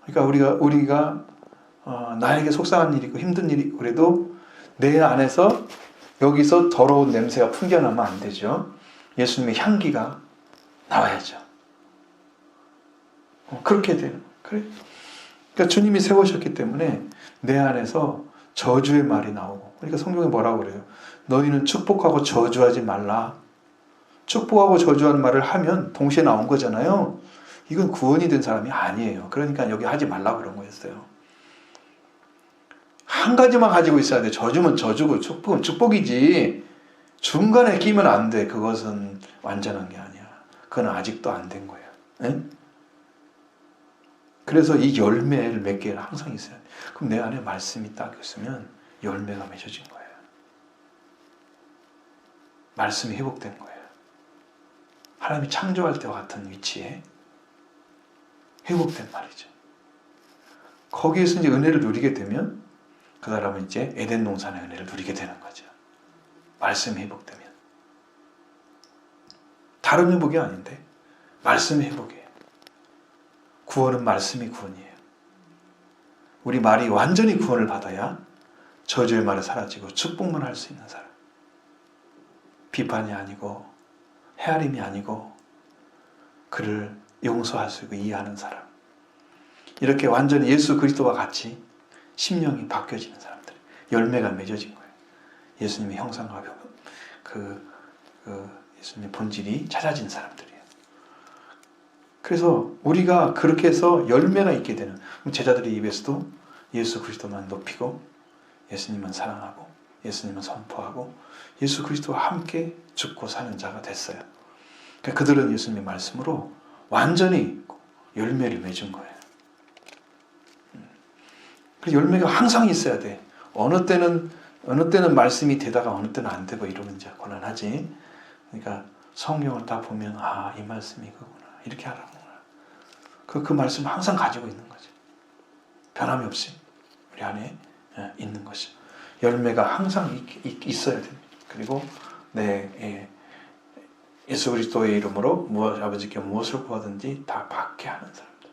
그러니까 우리가 나에게 속상한 일이 있고 힘든 일이 있고 그래도 내 안에서 여기서 더러운 냄새가 풍겨나면 안 되죠. 예수님의 향기가 나와야죠. 그렇게 돼요. 그러니까 주님이 세우셨기 때문에 내 안에서 저주의 말이 나오고. 그러니까 성경에 뭐라고 그래요? 너희는 축복하고 저주하지 말라. 축복하고 저주하는 말을 하면 동시에 나온 거잖아요. 이건 구원이 된 사람이 아니에요. 그러니까 여기 하지 말라 그런 거였어요. 한 가지만 가지고 있어야 돼. 저주면 저주고 축복은 축복이지. 중간에 끼면 안 돼. 그것은 완전한 게 아니야. 그건 아직도 안 된 거예요. 에? 그래서 이 열매를 맺기를 항상 있어야 돼. 그럼 내 안에 말씀이 딱 있으면 열매가 맺어진 거예요. 말씀이 회복된 거예요. 하나님이 창조할 때와 같은 위치에 회복된 말이죠. 거기에서 이제 은혜를 누리게 되면 그 사람은 이제 에덴 동산의 은혜를 누리게 되는 거죠. 말씀이 회복되면. 다른 회복이 아닌데 말씀이 회복이에요. 구원은 말씀이 구원이에요. 우리 말이 완전히 구원을 받아야 저주의 말이 사라지고 축복만 할 수 있는 사람. 비판이 아니고 헤아림이 아니고 그를 용서할 수 있고 이해하는 사람. 이렇게 완전히 예수 그리스도와 같이 심령이 바뀌어지는 사람들. 열매가 맺어진 거예요. 예수님의 형상과 예수님의 본질이 찾아진 사람들이에요. 그래서 우리가 그렇게 해서 열매가 있게 되는, 제자들의 입에서도 예수 그리스도만 높이고 예수님만 사랑하고 예수님만 선포하고 예수 그리스도와 함께 죽고 사는 자가 됐어요. 그러니까 그들은 예수님의 말씀으로 완전히 열매를 맺은 거예요. 그래서 열매가 항상 있어야 돼. 어느 때는 말씀이 되다가 어느 때는 안 되고 이러면 이제 곤란하지. 그러니까 성경을 딱 보면 이 말씀이 그구나. 이렇게 하라구나. 그 말씀 항상 가지고 있는 거죠. 변함이 없이 우리 안에 있는 것이죠. 열매가 항상 있어야 됩니다. 그리고 예수 그리스도의 이름으로 아버지께 무엇을 구하든지 다 받게 하는 사람들.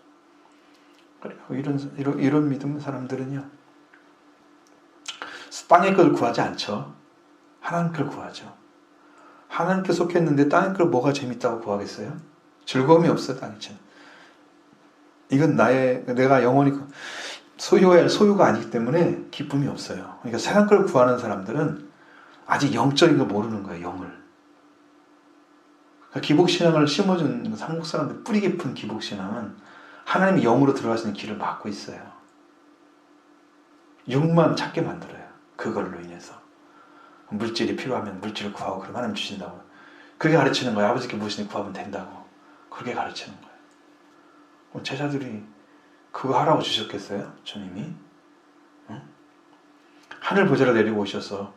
그리고 이런 믿음 사람들은요, 땅의 걸 구하지 않죠. 하나님 걸 구하죠. 하나님께 속했는데 땅의 걸 뭐가 재밌다고 구하겠어요? 즐거움이 없어요, 땅의 건. 이건 내가 영원히 소유해야 할 소유가 아니기 때문에 기쁨이 없어요. 그러니까 세상 걸 구하는 사람들은 아직 영적인 걸 모르는 거예요, 영을. 그러니까 기복신앙을 심어준 한국 사람들, 뿌리 깊은 기복신앙은 하나님이 영으로 들어갈 수 있는 길을 막고 있어요. 육만 찾게 만들어요. 그걸로 인해서. 물질이 필요하면 물질을 구하고 그럼 하나님 주신다고. 그렇게 가르치는 거예요. 아버지께 무엇이든 구하면 된다고. 그렇게 가르치는 거예요. 제자들이 그거 하라고 주셨겠어요? 주님이? 응? 하늘 보좌를 내리고 오셔서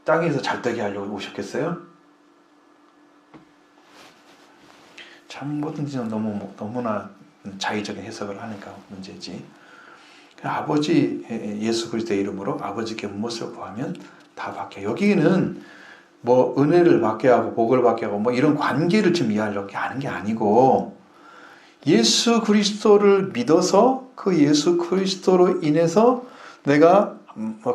땅에서 잘되게 하려고 오셨겠어요? 참 뭐든지 너무나 자의적인 해석을 하니까 문제지. 아버지 예수 그리스도의 이름으로 아버지께 무엇을 구하면 다 받게. 여기는 뭐 은혜를 받게 하고 복을 받게 하고 뭐 이런 관계를 지금 이해하려고 하는 게 아니고, 예수 그리스도를 믿어서 그 예수 그리스도로 인해서 내가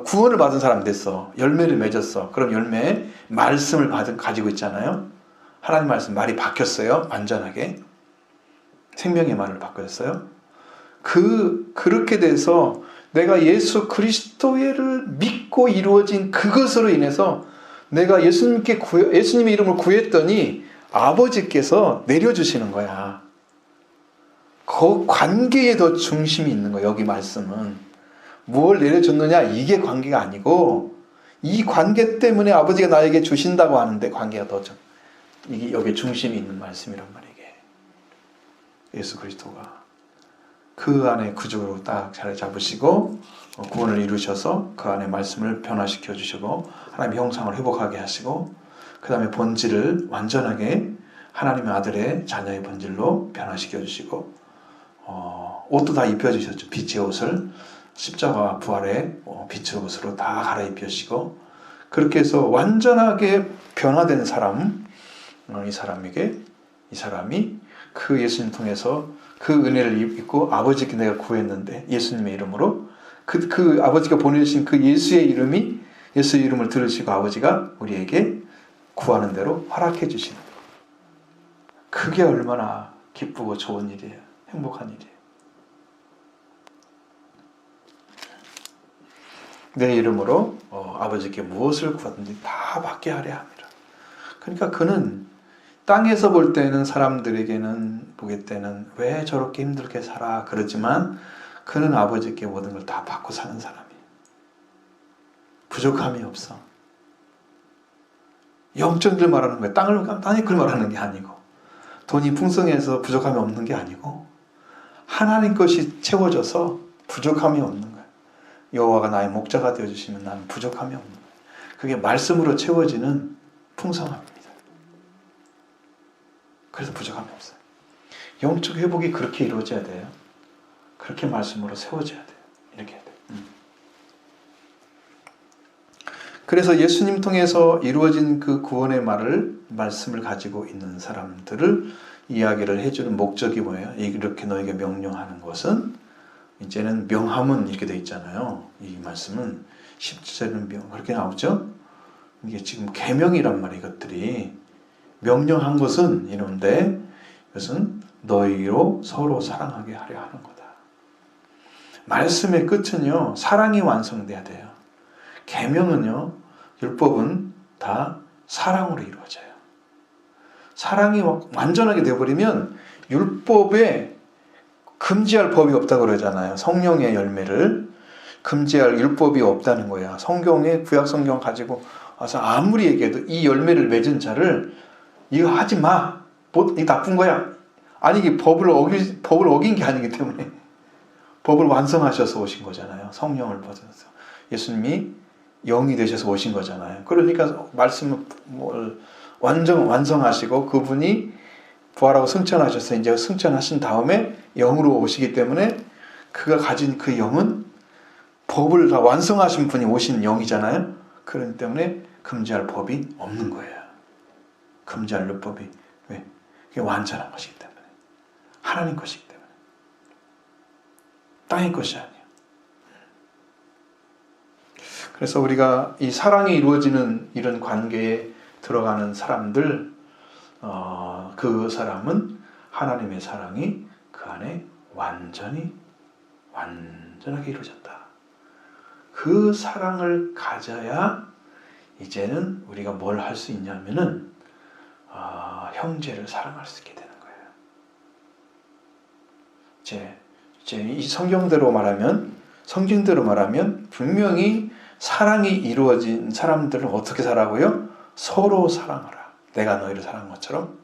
구원을 받은 사람 됐어. 열매를 맺었어. 그럼 열매 말씀을 가지고 있잖아요. 하나님 말씀 말이 바뀌었어요. 완전하게 생명의 말을 바뀌었어요. 그렇게 돼서 내가 예수 그리스도를 믿고 이루어진 그것으로 인해서 내가 예수님의 이름을 구했더니 아버지께서 내려주시는 거야. 그 관계에 더 중심이 있는 거야. 여기 말씀은 뭘 내려줬느냐 이게 관계가 아니고, 이 관계 때문에 아버지가 나에게 주신다고 하는데 관계가 더 이게 여기 중심이 있는 말씀이란 말이에요. 예수 그리스도가 그 안에 구주로 딱 자리 잡으시고 구원을 이루셔서 그 안에 말씀을 변화시켜 주시고 하나님의 형상을 회복하게 하시고, 그 다음에 본질을 완전하게 하나님의 아들의 자녀의 본질로 변화시켜 주시고, 옷도 다 입혀주셨죠. 빛의 옷을 십자가 부활의 빛의 옷으로 다 갈아입히시고, 그렇게 해서 완전하게 변화된 사람, 이 사람이 그 예수님 통해서 그 은혜를 입고 아버지께 내가 구했는데 예수님의 이름으로 그 아버지가 보내주신 그 예수의 이름을 들으시고 아버지가 우리에게 구하는 대로 허락해 주시는, 그게 얼마나 기쁘고 좋은 일이에요. 행복한 일이에요. 내 이름으로 아버지께 무엇을 구하든지 다 받게 하려 합니다. 그러니까 그는 땅에서 볼 때는 사람들에게는 보기 때는 왜 저렇게 힘들게 살아 그러지만 그는 아버지께 모든 걸 다 받고 사는 사람이에요. 부족함이 없어. 영적을 말하는 거예요. 땅의 걸 말하는 게 아니고 돈이 풍성해서 부족함이 없는 게 아니고 하나님 것이 채워져서 부족함이 없는 거예요. 여호와가 나의 목자가 되어주시면 나는 부족함이 없는 거예요. 그게 말씀으로 채워지는 풍성함입니다. 그래서 부족함이 없어요. 영적 회복이 그렇게 이루어져야 돼요. 그렇게 말씀으로 세워져야 돼요. 이렇게 해야 돼요. 그래서 예수님 통해서 이루어진 그 구원의 말씀을 가지고 있는 사람들을 이야기를 해주는 목적이 뭐예요? 이렇게 너에게 명령하는 것은 이제는 명함은 이렇게 돼 있잖아요. 이 말씀은 17절은 명 그렇게 나오죠. 이게 지금 계명이란 말이에요. 이것들이 명령한 것은 이런데 이것은 너희로 서로 사랑하게 하려 하는 거다. 말씀의 끝은요 사랑이 완성돼야 돼요. 계명은요, 율법은 다 사랑으로 이루어져요. 사랑이 완전하게 되어버리면 율법에 금지할 법이 없다고 그러잖아요. 성령의 열매를 금지할 율법이 없다는 거야. 성경에 구약 성경 가지고 와서 아무리 얘기해도 이 열매를 맺은 자를 이거 하지 마. 이게 나쁜 거야. 아니 이게 법을 어긴 게 아니기 때문에 법을 완성하셔서 오신 거잖아요. 성령을 받아서 예수님이 영이 되셔서 오신 거잖아요. 그러니까 말씀을 완성하시고 그분이 부활하고 승천하셔서 이제 승천하신 다음에 영으로 오시기 때문에 그가 가진 그 영은 법을 다 완성하신 분이 오신 영이잖아요. 그렇기 때문에 금지할 법이 없는 거예요. 금지할 율법이. 왜? 그게 완전한 것이기 때문에. 하나님 것이기 때문에. 땅의 것이 아니에요. 그래서 우리가 이 사랑이 이루어지는 이런 관계에 들어가는 사람들, 그 사람은 하나님의 사랑이 그 안에 완전하게 이루어졌다. 그 사랑을 가져야 이제는 우리가 뭘 할 수 있냐면은 형제를 사랑할 수 있게 되는 거예요. 이제 이 성경대로 말하면 분명히 사랑이 이루어진 사람들은 어떻게 살아고요? 서로 사랑하라. 내가 너희를 사랑한 것처럼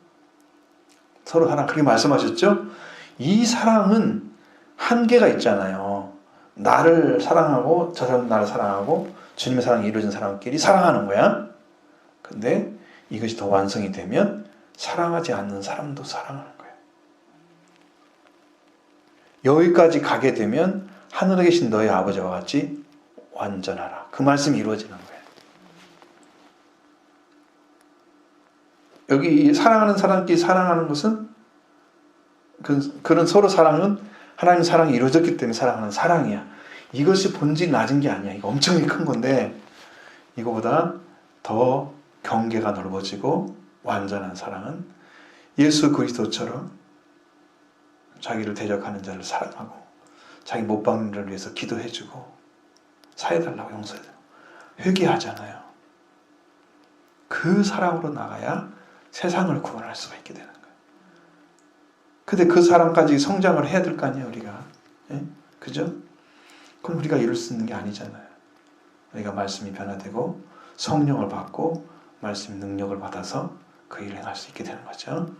서로 사랑. 그렇게 말씀하셨죠? 이 사랑은 한계가 있잖아요. 나를 사랑하고 저 사람도 나를 사랑하고 주님의 사랑이 이루어진 사람끼리 사랑하는 거야. 근데 이것이 더 완성이 되면 사랑하지 않는 사람도 사랑하는 거예요. 여기까지 가게 되면 하늘에 계신 너희 아버지와 같이 완전하라. 그 말씀이 이루어지는 거예요. 여기 사랑하는 사람끼리 사랑하는 것은 그런 서로 사랑은 하나님의 사랑이 이루어졌기 때문에 사랑하는 사랑이야. 이것이 본질이 낮은 게 아니야. 이거 엄청나게 큰 건데 이거보다 더 경계가 넓어지고 완전한 사랑은 예수 그리스도처럼 자기를 대적하는 자를 사랑하고 자기 못 박는 자를 위해서 기도해주고 사해달라고 용서해달라고 회개하잖아요. 그 사랑으로 나가야 세상을 구원할 수가 있게 되는 거예요. 근데 그 사랑까지 성장을 해야 될 거 아니에요, 우리가. 예? 그죠? 그럼 우리가 이룰 수 있는 게 아니잖아요. 우리가 말씀이 변화되고 성령을 받고 말씀 능력을 받아서 그 일을 행할 수 있게 되는 거죠.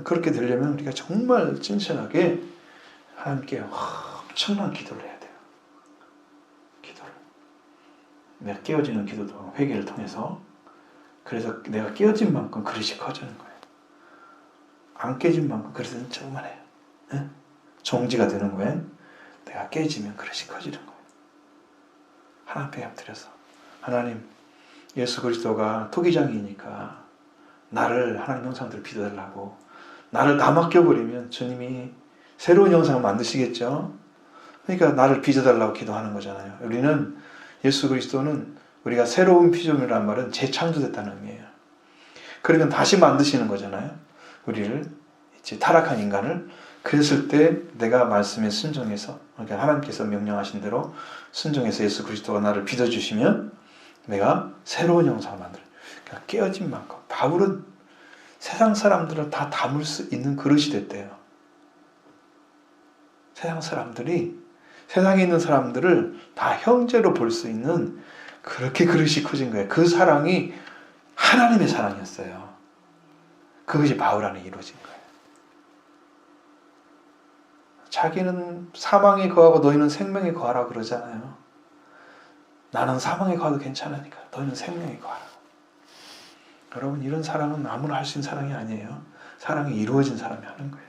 그렇게 되려면 우리가 정말 진실하게 하나님께 엄청난 기도를 해야 돼요. 기도를. 내가 깨어지는 기도도 회개를 통해서 그래서 내가 깨어진 만큼 그릇이 커지는 거예요. 안 깨진 만큼 그릇은 조그만해요. 네? 정지가 되는 거예요. 내가 깨지면 그릇이 커지는 거예요. 하나님 앞에 엎드려서 하나님 예수 그리스도가 토기장이니까 나를 하나님 형상대로 빚어달라고 나를 다 맡겨버리면 주님이 새로운 형상을 만드시겠죠. 그러니까 나를 빚어달라고 기도하는 거잖아요. 우리는 예수 그리스도는 우리가 새로운 피조물이라는 말은 재창조됐다는 의미예요. 그러니까 다시 만드시는 거잖아요. 우리를 이제 타락한 인간을 그랬을 때 내가 말씀에 순종해서, 그러니까 하나님께서 명령하신 대로 순종해서 예수 그리스도가 나를 빚어주시면 내가 새로운 형상을 만들어요. 그러니까 깨어진 만큼. 바울은 세상 사람들을 다 담을 수 있는 그릇이 됐대요. 세상 사람들이, 세상에 있는 사람들을 다 형제로 볼 수 있는 그렇게 그릇이 커진 거예요. 그 사랑이 하나님의 사랑이었어요. 그것이 바울 안에 이루어진 거예요. 자기는 사망에 거하고 너희는 생명에 거하라 그러잖아요. 나는 사망에 거하도 괜찮으니까 너희는 생명에 거하라. 여러분, 이런 사랑은 아무나 할 수 있는 사랑이 아니에요. 사랑이 이루어진 사람이 하는 거예요.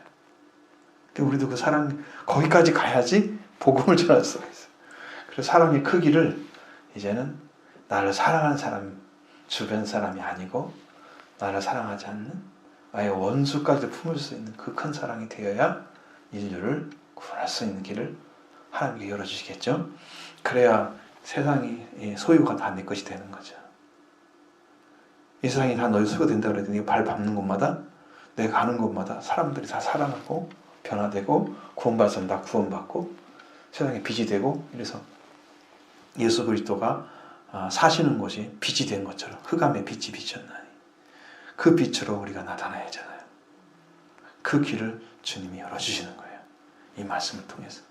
근데 우리도 그 사랑, 거기까지 가야지 복음을 전할 수가 있어요. 그래서 사랑의 크기를 이제는 나를 사랑하는 사람, 주변 사람이 아니고 나를 사랑하지 않는 아예 원수까지 품을 수 있는 그 큰 사랑이 되어야 인류를 구원할 수 있는 길을 하나님께 열어주시겠죠. 그래야 세상이 소유가 다 내 것이 되는 거죠. 이 세상이 다 너희 소유가 된다고 그랬더니 발 밟는 곳마다, 내가 가는 곳마다 사람들이 다 사랑하고 변화되고 구원받은 사람 다 구원받고 세상에 빛이 되고, 이래서 예수 그리스도가 사시는 곳이 빛이 된 것처럼 흑암에 빛이 비쳤나니 그 빛으로 우리가 나타나야 하잖아요. 그 길을 주님이 열어주시는 거예요. 이 말씀을 통해서.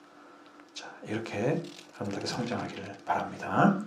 자, 이렇게 여러분들이 성장하기를 바랍니다.